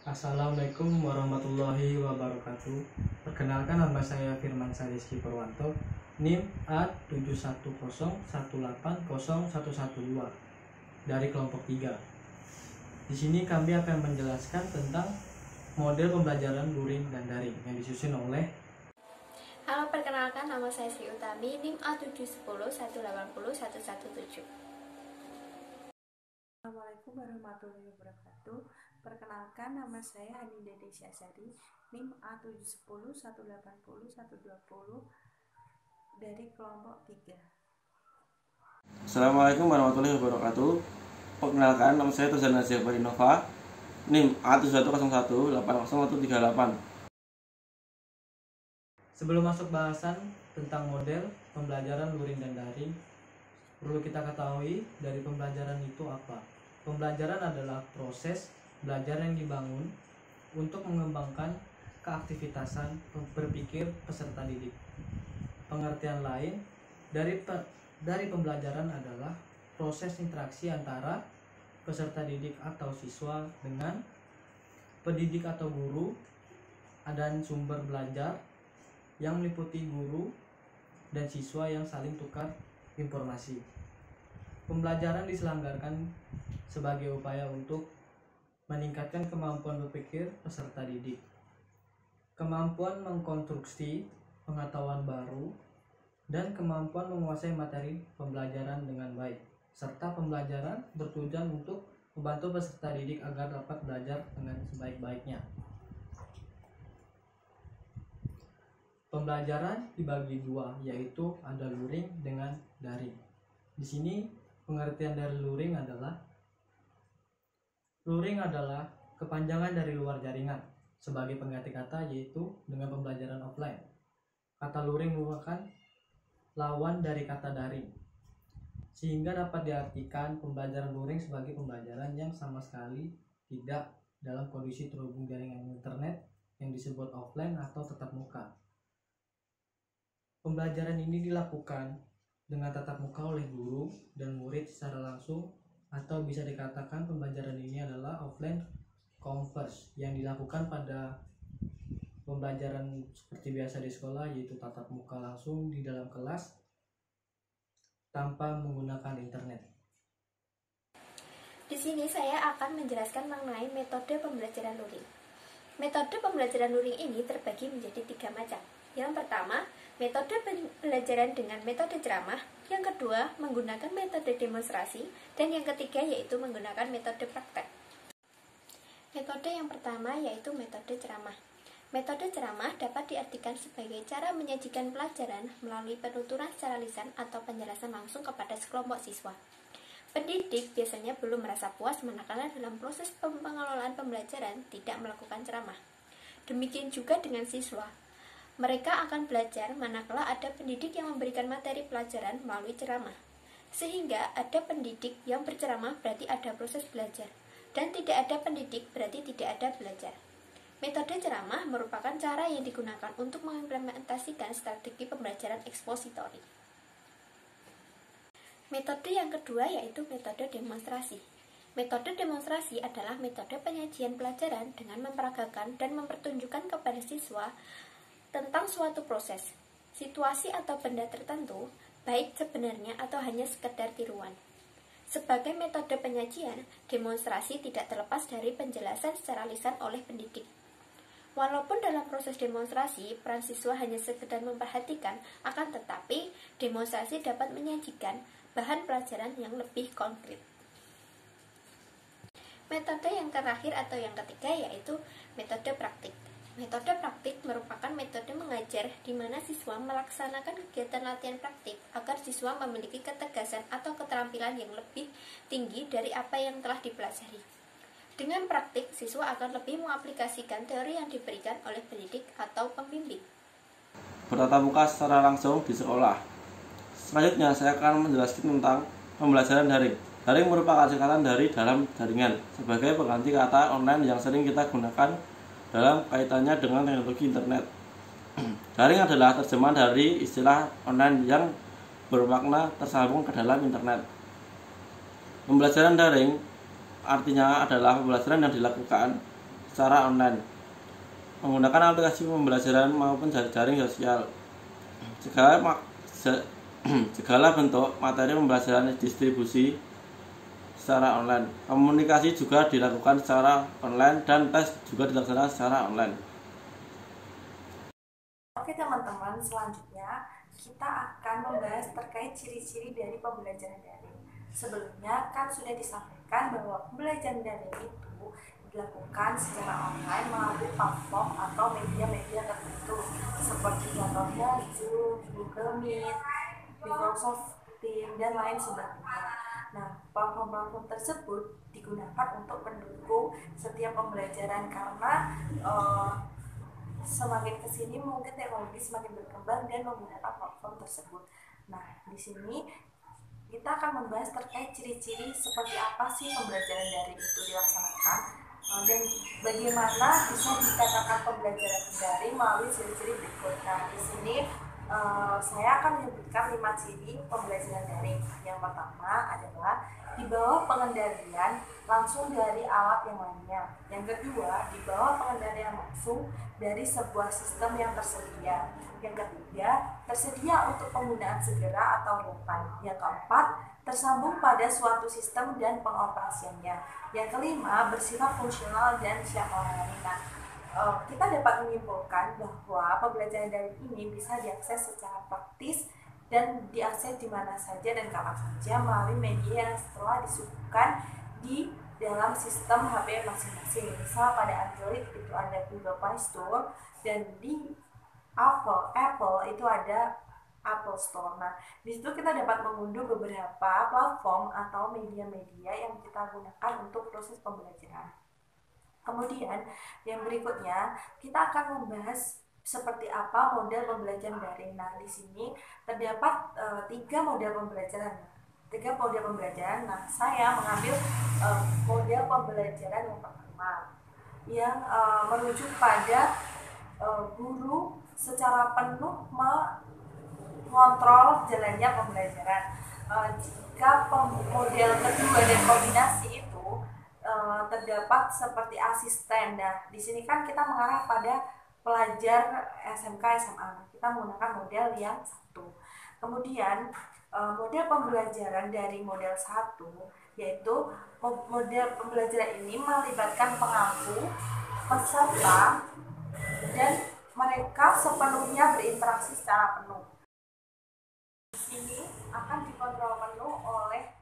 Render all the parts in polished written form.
Assalamualaikum warahmatullahi wabarakatuh. Perkenalkan, nama saya Firman Rizky Purwanto, NIM A710180112 dari kelompok 3. Di sini kami akan menjelaskan tentang model pembelajaran luring dan daring yang disusun oleh. Halo, perkenalkan, nama saya Sri Utami, NIM A710180117. Assalamualaikum warahmatullahi wabarakatuh. Perkenalkan, nama saya Haninda Desyasari, NIM A710180120 dari kelompok 3. Assalamualaikum warahmatullahi wabarakatuh. Perkenalkan, nama saya Tuzana Zafar Innova, NIM A7101801138. Sebelum masuk bahasan tentang model pembelajaran luring dan daring, perlu kita ketahui dari pembelajaran itu apa. Pembelajaran adalah proses belajar yang dibangun untuk mengembangkan keaktivitasan berpikir peserta didik. Pengertian lain dari pembelajaran adalah proses interaksi antara peserta didik atau siswa dengan pendidik atau guru dan sumber belajar yang meliputi guru dan siswa yang saling tukar informasi. Pembelajaran diselenggarakan sebagai upaya untuk meningkatkan kemampuan berpikir peserta didik, kemampuan mengkonstruksi pengetahuan baru, dan kemampuan menguasai materi pembelajaran dengan baik, serta pembelajaran bertujuan untuk membantu peserta didik agar dapat belajar dengan sebaik-baiknya. Pembelajaran dibagi dua, yaitu ada luring dengan daring. Di sini pengertian dari luring adalah kepanjangan dari luar jaringan sebagai pengganti kata, yaitu dengan pembelajaran offline. Kata luring merupakan lawan dari kata daring, sehingga dapat diartikan pembelajaran luring sebagai pembelajaran yang sama sekali tidak dalam kondisi terhubung jaringan internet yang disebut offline atau tatap muka. Pembelajaran ini dilakukan dengan tatap muka oleh guru dan murid secara langsung, atau bisa dikatakan pembelajaran ini adalah offline converse yang dilakukan pada pembelajaran seperti biasa di sekolah, yaitu tatap muka langsung di dalam kelas tanpa menggunakan internet. Di sini saya akan menjelaskan mengenai metode pembelajaran luring. Metode pembelajaran luring ini terbagi menjadi 3 macam. Yang pertama, metode pembelajaran dengan metode ceramah. Yang kedua, menggunakan metode demonstrasi. Dan yang ketiga, yaitu menggunakan metode praktek. Metode yang pertama yaitu metode ceramah. Metode ceramah dapat diartikan sebagai cara menyajikan pelajaran melalui penuturan secara lisan atau penjelasan langsung kepada sekelompok siswa. Pendidik biasanya belum merasa puas manakala dalam proses pengelolaan pembelajaran tidak melakukan ceramah. Demikian juga dengan siswa. Mereka akan belajar manakala ada pendidik yang memberikan materi pelajaran melalui ceramah. Sehingga ada pendidik yang berceramah berarti ada proses belajar, dan tidak ada pendidik berarti tidak ada belajar. Metode ceramah merupakan cara yang digunakan untuk mengimplementasikan strategi pembelajaran ekspositori. Metode yang kedua yaitu metode demonstrasi. Metode demonstrasi adalah metode penyajian pelajaran dengan memperagakan dan mempertunjukkan kepada siswa tentang suatu proses, situasi atau benda tertentu, baik sebenarnya atau hanya sekedar tiruan. Sebagai metode penyajian, demonstrasi tidak terlepas dari penjelasan secara lisan oleh pendidik. Walaupun dalam proses demonstrasi, peran siswa hanya sekedar memperhatikan, akan tetapi demonstrasi dapat menyajikan bahan pelajaran yang lebih konkret. Metode yang terakhir atau yang ketiga yaitu metode praktik. Metode praktik merupakan metode mengajar di mana siswa melaksanakan kegiatan latihan praktik agar siswa memiliki ketegasan atau keterampilan yang lebih tinggi dari apa yang telah dipelajari. Dengan praktik, siswa akan lebih mengaplikasikan teori yang diberikan oleh pendidik atau pembimbing. Bertatap muka secara langsung di sekolah. Selanjutnya saya akan menjelaskan tentang pembelajaran daring. Daring merupakan singkatan dari dalam jaringan sebagai pengganti kata online yang sering kita gunakan dalam kaitannya dengan teknologi internet. Daring adalah terjemahan dari istilah online yang bermakna tersambung ke dalam internet. Pembelajaran daring artinya adalah pembelajaran yang dilakukan secara online menggunakan aplikasi pembelajaran maupun jaring sosial. Segala bentuk materi pembelajaran distribusi secara online. Komunikasi juga dilakukan secara online dan tes juga dilaksanakan secara online. Oke teman-teman, selanjutnya kita akan membahas terkait ciri-ciri dari pembelajaran daring. Sebelumnya kan sudah disampaikan bahwa pembelajaran daring itu dilakukan secara online melalui platform atau media-media tertentu seperti contohnya Zoom, Google Meet, Microsoft Teams, dan lain sebagainya. Nah, platform-platform tersebut digunakan untuk mendukung setiap pembelajaran karena semakin kesini mungkin teknologi semakin berkembang dan menggunakan platform tersebut. Nah, di sini kita akan membahas terkait ciri-ciri seperti apa sih pembelajaran daring itu dilaksanakan dan bagaimana bisa dikatakan pembelajaran daring melalui ciri-ciri berikut. Nah, di sini saya akan menyebutkan 5 ciri pembelajaran daring. Yang pertama adalah di bawah pengendalian langsung dari alat yang lainnya. Yang kedua, di bawah pengendalian langsung dari sebuah sistem yang tersedia. Yang ketiga, tersedia untuk penggunaan segera atau real time. Yang keempat, tersambung pada suatu sistem dan pengoperasiannya. Yang kelima, bersifat fungsional dan siap melayani. Nah, kita dapat menyimpulkan bahwa pembelajaran daring ini bisa diakses secara praktis dan diakses di mana saja dan kapan saja melalui media yang setelah disuguhkan di dalam sistem HP masing-masing. Misal pada Android itu ada Google Play Store dan di Apple itu ada Apple Store. Nah, di situ kita dapat mengunduh beberapa platform atau media-media yang kita gunakan untuk proses pembelajaran. Kemudian yang berikutnya kita akan membahas seperti apa model pembelajaran daring. Nah, di sini terdapat 3 model pembelajaran. Nah, saya mengambil model pembelajaran yang pertama yang merujuk pada guru secara penuh mengontrol jalannya pembelajaran. Jika model kedua dan kombinasi itu terdapat seperti asisten. Nah, di sini kan kita mengarah pada pelajar SMK SMA. Kita menggunakan model yang satu. Kemudian model pembelajaran dari model 1 yaitu model pembelajaran ini melibatkan pengampu, peserta, dan mereka sepenuhnya berinteraksi secara penuh. Di sini akan dikontrol penuh oleh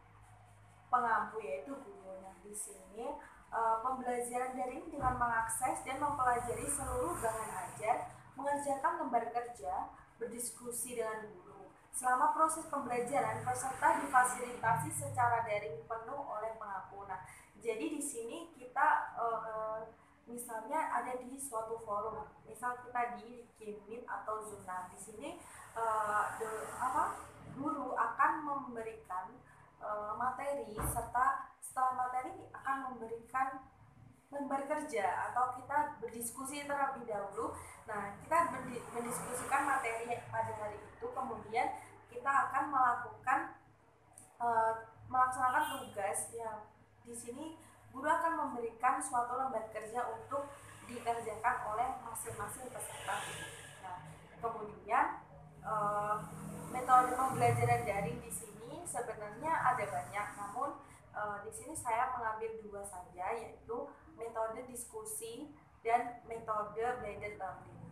pengampu yaitu guru. Nah, di sini pembelajaran daring dengan mengakses dan mempelajari seluruh bahan ajar, mengerjakan lembar kerja, berdiskusi dengan guru. Selama proses pembelajaran, peserta difasilitasi secara daring penuh oleh pengampu. Nah, jadi di sini kita misalnya ada di suatu forum, misal kita di Meet atau Zoom. Nah, di sini guru akan memberikan materi serta setelah materi akan memberikan lembar kerja atau kita berdiskusi terlebih dahulu. Nah, kita mendiskusikan materi pada hari itu, kemudian kita akan melaksanakan tugas yang di sini guru akan memberikan suatu lembar kerja untuk dikerjakan oleh masing-masing peserta. Nah, kemudian metode pembelajaran daring di sini sebenarnya ada banyak, namun di sini saya mengambil 2 saja, yaitu metode diskusi dan metode blended learning.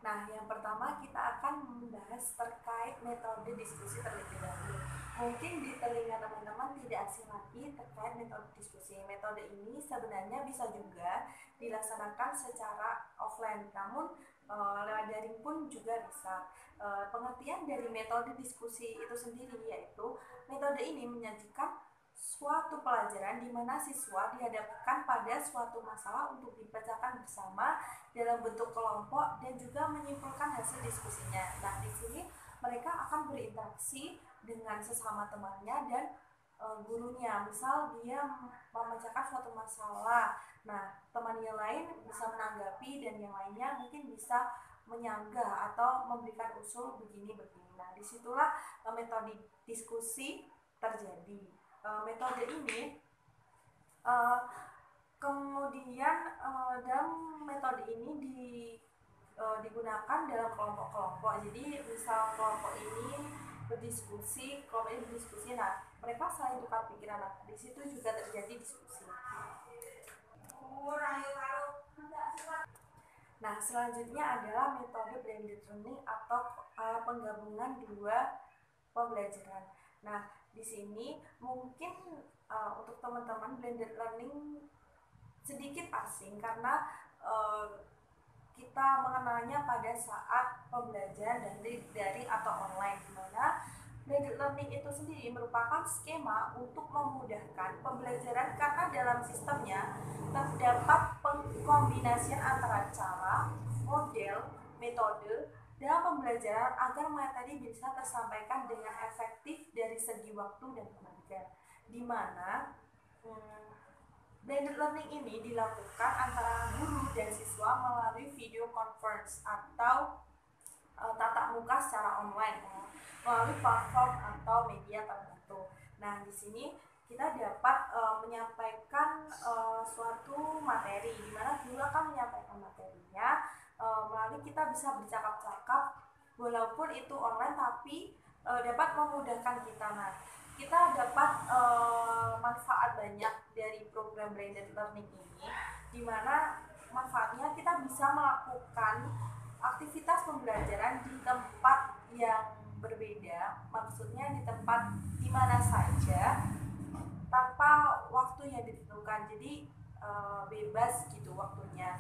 Nah, yang pertama kita akan membahas terkait metode diskusi terlebih dahulu. Mungkin di telinga teman-teman tidak asing lagi terkait metode diskusi. Metode ini sebenarnya bisa juga dilaksanakan secara offline, namun lewat daring pun juga bisa. Pengertian dari metode diskusi itu sendiri yaitu metode ini menyajikan suatu pelajaran di mana siswa dihadapkan pada suatu masalah untuk dipecahkan bersama dalam bentuk kelompok dan juga menyimpulkan hasil diskusinya. Nah, di sini mereka akan berinteraksi dengan sesama temannya dan gurunya. Misal dia memecahkan suatu masalah, nah temannya lain bisa menanggapi dan yang lainnya mungkin bisa menyanggah atau memberikan usul begini-begini. Nah, disitulah metode diskusi terjadi. Metode ini Kemudian dalam metode ini digunakan dalam kelompok-kelompok. Jadi misal kelompok ini berdiskusi, kelompok ini berdiskusi. Nah, mereka saling tukar pikiran. Nah, di situ juga terjadi diskusi. Nah, selanjutnya adalah metode blended learning atau penggabungan dua pembelajaran. Nah, di sini mungkin untuk teman-teman blended learning sedikit asing karena kita mengenalnya pada saat pembelajaran dari atau online, di mana blended learning itu sendiri merupakan skema untuk memudahkan pembelajaran karena dalam sistemnya terdapat pengkombinasian antara cara, model, metode dalam pembelajaran agar materi bisa tersampaikan dengan efektif dari segi waktu dan tenaga, di mana blended learning ini dilakukan antara guru dan siswa melalui video conference atau tatap muka secara online melalui platform atau media tertentu. Nah, di sini kita dapat menyampaikan suatu materi, di mana guru akan menyampaikan materinya melalui kita bisa bercakap-cakap walaupun itu online, tapi dapat memudahkan kita. Nah, kita dapat manfaat banyak dari program blended learning ini, di mana manfaatnya kita bisa melakukan aktivitas pembelajaran di tempat yang berbeda, maksudnya di tempat di mana saja tanpa waktu yang ditentukan. Jadi bebas gitu waktunya.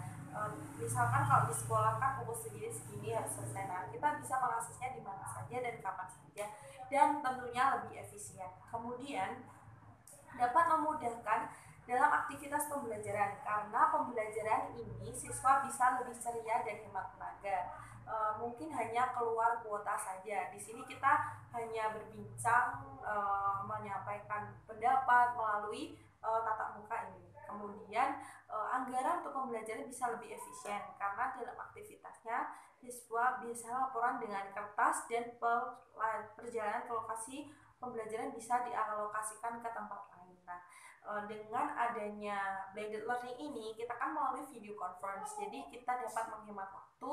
Misalkan kalau di sekolah kan pukul segini harus selesai. Nah, kita bisa mengaksesnya di mana saja dan kapan saja, dan tentunya lebih efisien. Kemudian dapat memudahkan dalam aktivitas pembelajaran karena pembelajaran ini siswa bisa lebih ceria dan hemat tenaga. Mungkin hanya keluar kuota saja. Di sini kita hanya berbincang, menyampaikan pendapat melalui tatap muka ini. Kemudian anggaran untuk pembelajaran bisa lebih efisien karena dalam aktivitasnya siswa bisa laporan dengan kertas dan perjalanan ke lokasi pembelajaran bisa dialokasikan ke tempat lain. Nah, dengan adanya blended learning ini kita kan melalui video conference, jadi kita dapat menghemat waktu,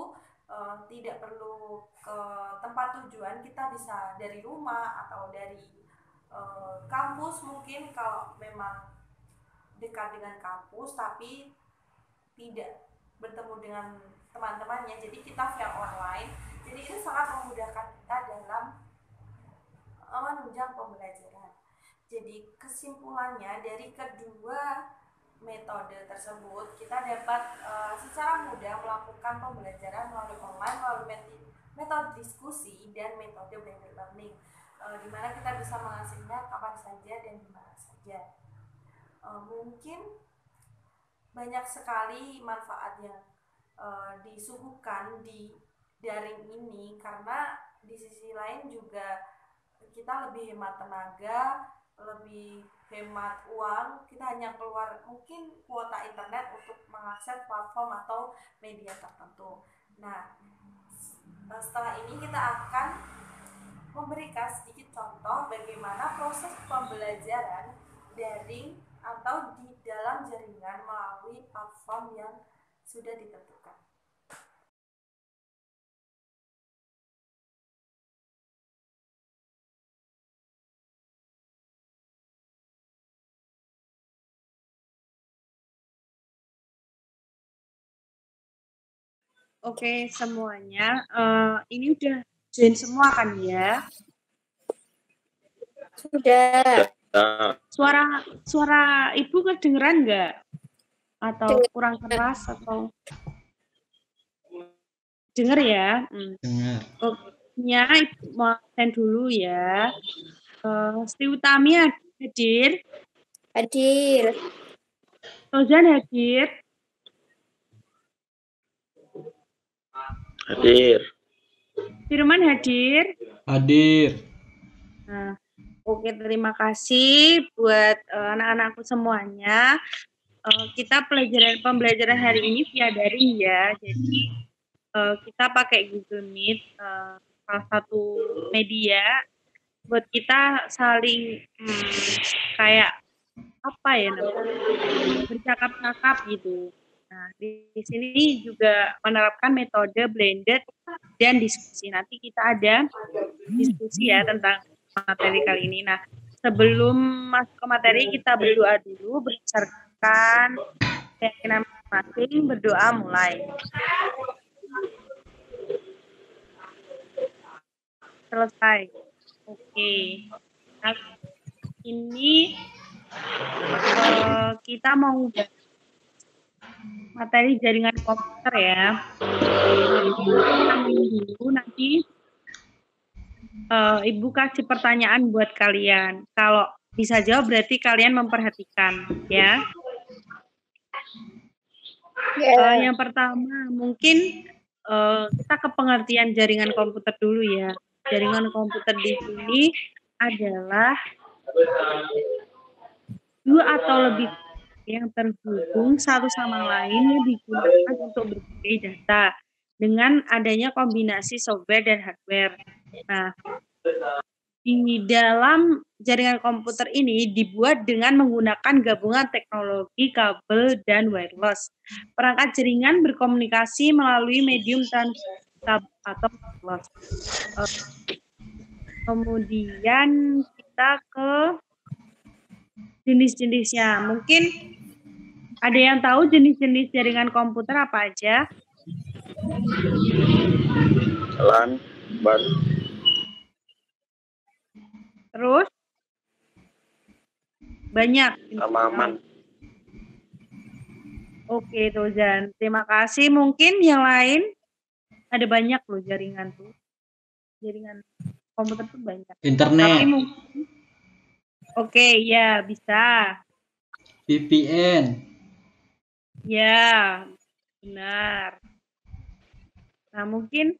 tidak perlu ke tempat tujuan, kita bisa dari rumah atau dari kampus, mungkin kalau memang dekat dengan kampus tapi tidak bertemu dengan teman-temannya, jadi kita via online. Jadi itu sangat memudahkan kita dalam menunjang pembelajaran. Jadi kesimpulannya dari kedua metode tersebut kita dapat secara mudah melakukan pembelajaran melalui online melalui metode diskusi dan metode blended learning, di mana kita bisa menghasilkannya kapan saja dan di mana saja. Mungkin banyak sekali manfaat yang disuguhkan di daring ini, karena di sisi lain juga kita lebih hemat tenaga, lebih hemat uang. Kita hanya keluar mungkin kuota internet untuk mengakses platform atau media tertentu. Nah, setelah ini kita akan memberikan sedikit contoh bagaimana proses pembelajaran daring atau di dalam jaringan melalui platform yang sudah ditentukan. Oke semuanya, ini udah join semua kan ya? Sudah. Suara ibu kedengeran nggak? Atau kurang keras atau? Dengar ya? Dengar. Oke-nya ibu mau send dulu ya. Sri Utami hadir? Hadir. Tozan hadir? Hadir. Firman hadir? Hadir. Nah, oke, terima kasih buat anak-anakku semuanya. Kita pembelajaran hari ini via daring ya. Jadi kita pakai Google Meet, salah satu media buat kita saling kayak apa ya namanya, bercakap-cakap gitu. Nah, di sini juga menerapkan metode blended dan diskusi. Nanti kita ada diskusi ya tentang materi kali ini. Nah, sebelum masuk ke materi, kita berdoa dulu berdasarkan keyakinan masing-masing. Berdoa mulai. Selesai. Oke. Nah, ini kita mau materi jaringan komputer ya. Kita dulu nanti Ibu kasih pertanyaan buat kalian. Kalau bisa jawab berarti kalian memperhatikan ya. Yang pertama mungkin kita ke pengertian jaringan komputer dulu ya. Jaringan komputer di sini adalah dua atau lebih yang terhubung satu sama lain yang digunakan untuk berbagai data dengan adanya kombinasi software dan hardware. Nah, di dalam jaringan komputer ini dibuat dengan menggunakan gabungan teknologi kabel dan wireless. Perangkat jaringan berkomunikasi melalui medium kabel atau wireless. Kemudian kita ke jenis-jenisnya. Mungkin ada yang tahu jenis-jenis jaringan komputer apa aja? LAN, BAN. Terus? Banyak. Aman. Oke, Tozan. Terima kasih. Mungkin yang lain ada banyak loh jaringan tuh. Jaringan komputer tuh banyak. Internet. Tapi mungkin oke, ya bisa. VPN. Ya, benar. Nah, mungkin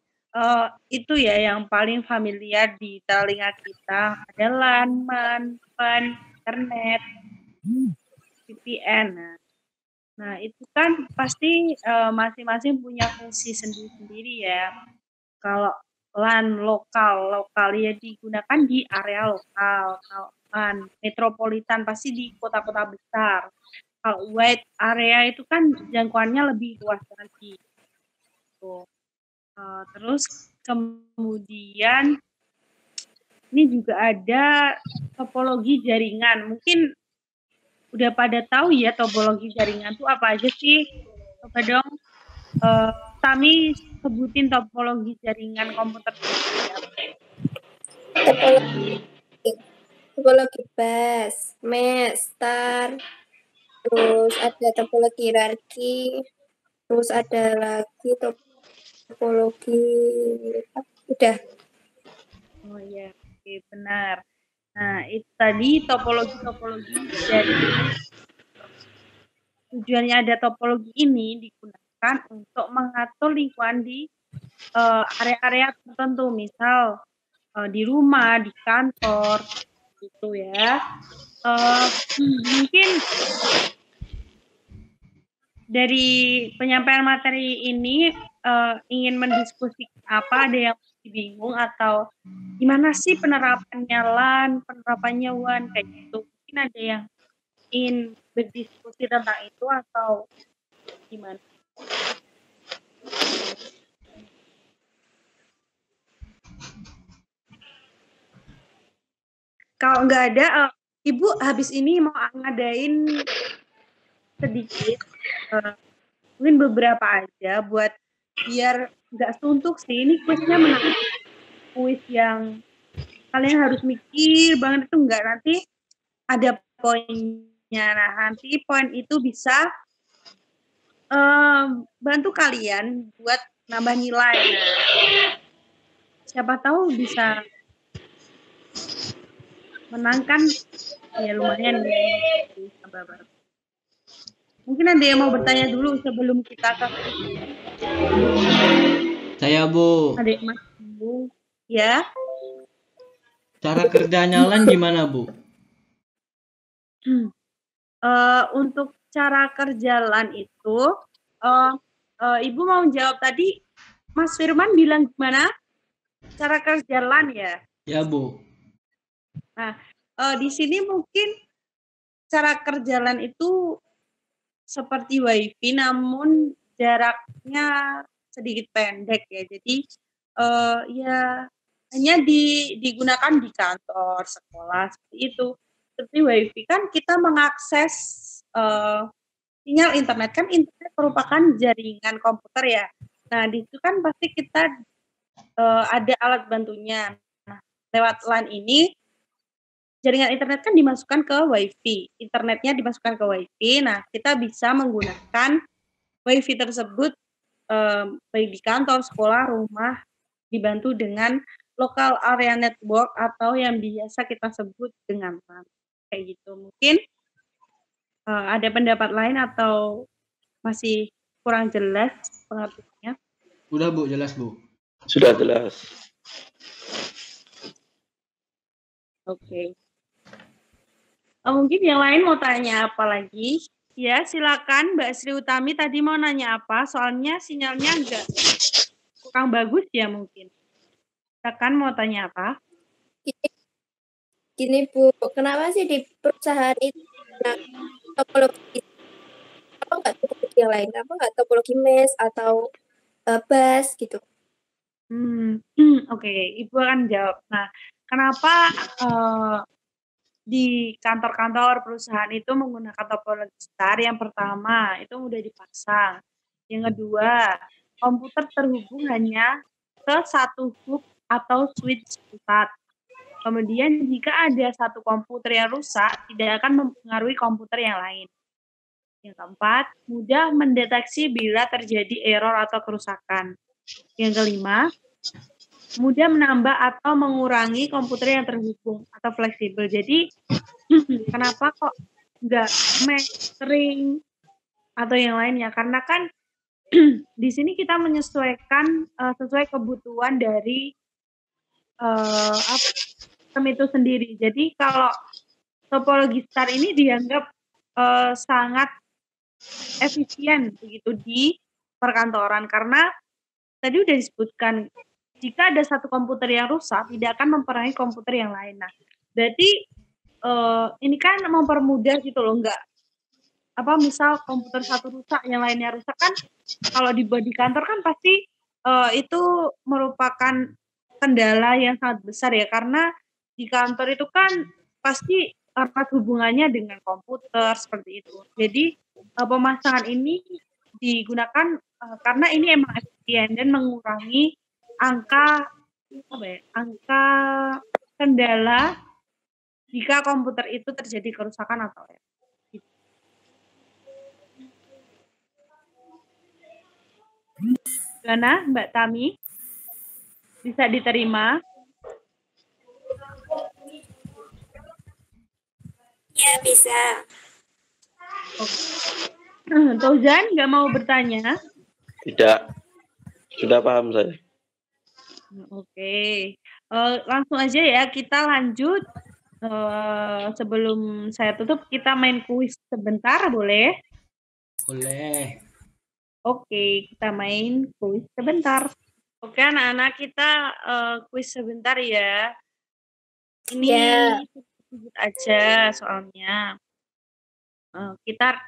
itu ya yang paling familiar di telinga kita. Ada LAN, MAN, PAN, internet, VPN. Nah, itu kan pasti masing-masing punya fungsi sendiri-sendiri ya. Kalau LAN lokal ya digunakan di area lokal. Kalau LAN metropolitan pasti di kota-kota besar. Kalau wide area itu kan jangkauannya lebih luas lagi. Tuh. Terus kemudian ini juga ada topologi jaringan. Mungkin udah pada tahu ya topologi jaringan itu apa aja sih? Coba dong kami sebutin topologi jaringan komputer. Topologi bus, mesh, star, terus ada topologi hierarki, terus ada lagi topologi udah. Oh iya, oke, benar. Nah, itu tadi topologi dari tujuannya ada topologi ini digunakan untuk mengatur lingkungan di area-area tertentu, misal di rumah, di kantor, gitu ya. Mungkin dari penyampaian materi ini ingin mendiskusikan apa, ada yang bingung atau gimana sih penerapannya LAN, penerapannya WAN kayak gitu. Mungkin ada yang ingin berdiskusi tentang itu atau gimana? Kalau nggak ada, Ibu habis ini mau ngadain sedikit, mungkin beberapa aja buat biar nggak suntuk sih. Ini kuisnya menarik, kuis yang kalian harus mikir banget itu enggak, nanti ada poinnya. Nah, nanti poin itu bisa bantu kalian buat nambah nilai. Nah, siapa tahu bisa menangkan ya lumayan ya. Mungkin ada yang mau bertanya dulu sebelum kita ke Saya, Bu. ada yang masuk ya. Cara kerjanya LAN gimana, Bu? Untuk cara kerja LAN itu, Ibu mau jawab tadi, Mas Firman bilang gimana? Cara kerja LAN ya? Ya, Bu. Nah, di sini mungkin cara kerja LAN itu seperti WiFi namun jaraknya sedikit pendek ya. Jadi ya hanya digunakan di kantor, sekolah seperti itu. Seperti WiFi kan kita mengakses sinyal internet, kan internet merupakan jaringan komputer ya. Nah, di situ kan pasti kita ada alat bantunya. Nah, lewat LAN ini jaringan internet kan dimasukkan ke WiFi, internetnya dimasukkan ke WiFi. Nah, kita bisa menggunakan WiFi tersebut baik di kantor, sekolah, rumah, dibantu dengan local area network atau yang biasa kita sebut dengan LAN. Kayak gitu. Mungkin ada pendapat lain atau masih kurang jelas pengertiannya? Udah Bu, jelas Bu. Sudah jelas. Oke. Mungkin yang lain mau tanya apa lagi? Ya, silakan Mbak Sri Utami tadi mau nanya apa? Soalnya sinyalnya agak kurang bagus ya mungkin. Silakan mau tanya apa? Gini Bu, kenapa sih di perusahaan itu topologi apa nggak topologi yang lain? Kenapa nggak topologi mesh atau bus gitu? Oke, Ibu akan jawab. Nah, kenapa di kantor-kantor perusahaan itu menggunakan topologi star? Yang pertama, itu mudah dipasang. Yang kedua, komputer terhubung hanya ke satu hub atau switch pusat. Kemudian jika ada satu komputer yang rusak, tidak akan mempengaruhi komputer yang lain. Yang keempat, mudah mendeteksi bila terjadi error atau kerusakan. Yang kelima, mudah menambah atau mengurangi komputer yang terhubung atau fleksibel. Jadi, kenapa kok nggak sering atau yang lainnya? Karena kan di sini kita menyesuaikan sesuai kebutuhan dari sistem itu sendiri. Jadi kalau topologi star ini dianggap sangat efisien begitu di perkantoran karena tadi udah disebutkan jika ada satu komputer yang rusak tidak akan mempengaruhi komputer yang lain. Nah, berarti ini kan mempermudah gitu loh, nggak apa misal komputer satu rusak yang lainnya rusak kan kalau dibuat di kantor kan pasti itu merupakan kendala yang sangat besar ya karena di kantor itu kan pasti erat hubungannya dengan komputer seperti itu. Jadi pemasangan ini digunakan karena ini emang efisien dan mengurangi angka angka kendala jika komputer itu terjadi kerusakan atau ya. Gimana Mbak Tami? Bisa diterima? Ya bisa. Tauzan nggak mau bertanya? Tidak. Sudah paham saya. Oke. Langsung aja ya kita lanjut. Sebelum saya tutup kita main kuis sebentar boleh? Boleh. Oke, kita main kuis sebentar. Oke anak-anak kita kuis sebentar ya. Ini sedikit aja soalnya. Kita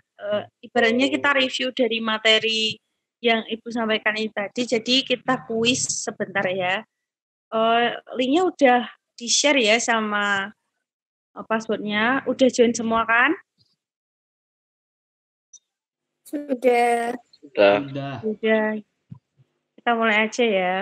ibaratnya kita review dari materi yang Ibu sampaikan ini tadi. Jadi kita kuis sebentar ya. Linknya udah di-share ya sama passwordnya. Udah join semua kan? Sudah. Sudah. Udah. Kita mulai aja ya.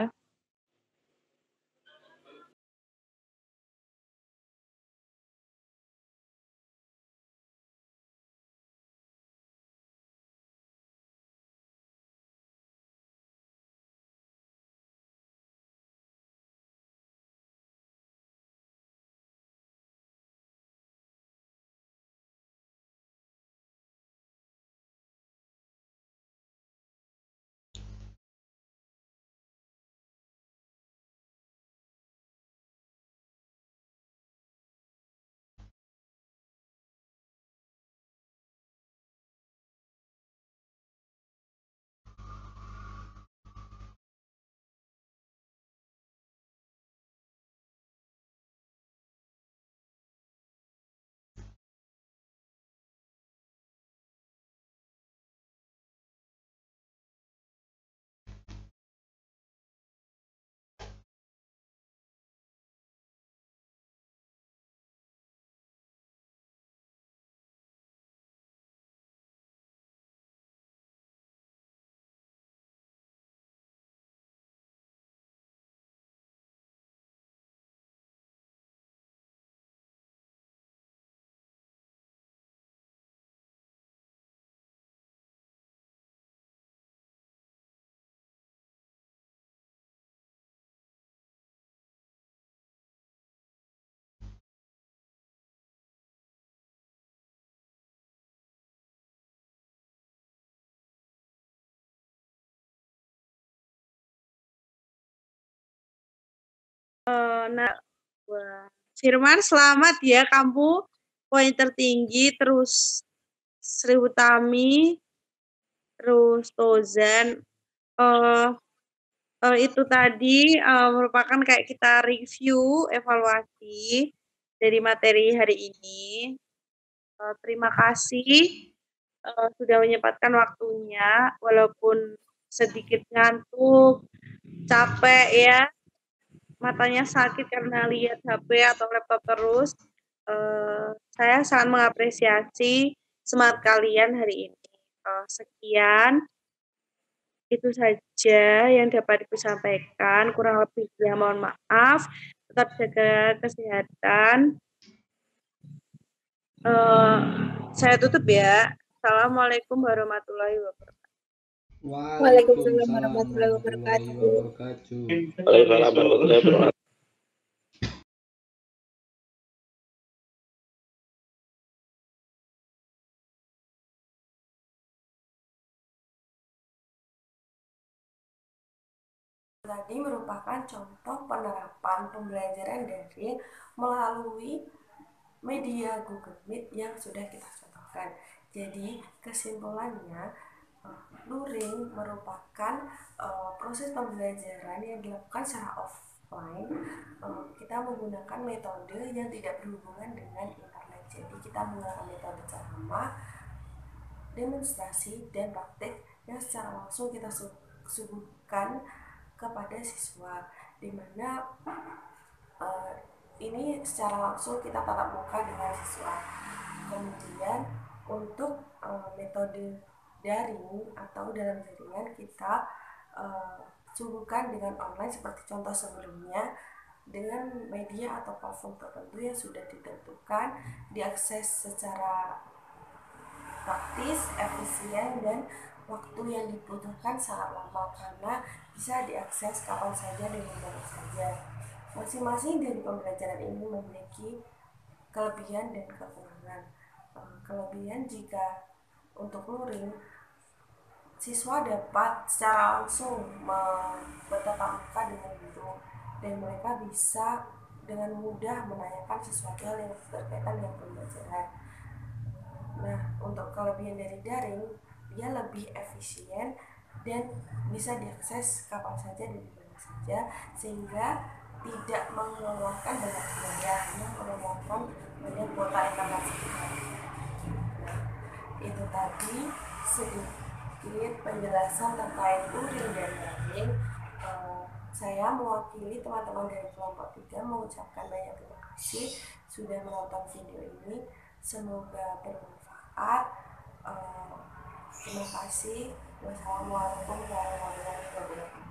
Nah, wah. Firman, selamat ya, kamu poin tertinggi, terus Sri Utami, terus Tozan. Itu tadi merupakan kayak kita review, evaluasi dari materi hari ini. Terima kasih sudah menyempatkan waktunya, walaupun sedikit ngantuk, capek ya, matanya sakit karena lihat HP atau laptop terus. Saya sangat mengapresiasi semangat kalian hari ini. Sekian, itu saja yang dapat Ibu sampaikan. Kurang lebihnya mohon maaf. Tetap jaga kesehatan. Saya tutup ya. Assalamualaikum warahmatullahi wabarakatuh. Waalaikumsalam warahmatullahi wabarakatuh. Waalaikumsalam warahmatullahi wabarakatuh. Tadi merupakan contoh penerapan pembelajaran daring melalui media Google Meet yang sudah kita contohkan. Jadi kesimpulannya, luring merupakan proses pembelajaran yang dilakukan secara offline. Kita menggunakan metode yang tidak berhubungan dengan internet. Jadi kita menggunakan metode ceramah, demonstrasi, dan praktik yang secara langsung kita suguhkan kepada siswa, di mana ini secara langsung kita tatap muka dengan siswa. Kemudian untuk metode daring atau dalam jaringan kita suguhkan dengan online seperti contoh sebelumnya, dengan media atau platform tertentu yang sudah ditentukan, diakses secara praktis, efisien, dan waktu yang dibutuhkan sangat lama karena bisa diakses kapan saja dan dimana saja. Masing-masing dari pembelajaran ini memiliki kelebihan dan kekurangan. Kelebihan jika untuk luring, siswa dapat secara langsung bertatap muka dengan guru dan mereka bisa dengan mudah menanyakan sesuatu hal yang berkaitan dengan pembelajaran. Nah, untuk kelebihan dari daring, dia lebih efisien dan bisa diakses kapan saja dan dimana saja, sehingga tidak mengeluarkan banyak biaya, hanya mengeluarkan banyak kuota internet. Nah, itu tadi sedikit penjelasan terkait luring dan daring. Saya mewakili teman-teman dari kelompok 3 mengucapkan banyak terima kasih sudah menonton video ini. Semoga bermanfaat. Terima kasih. Wassalamualaikum warahmatullahi wabarakatuh.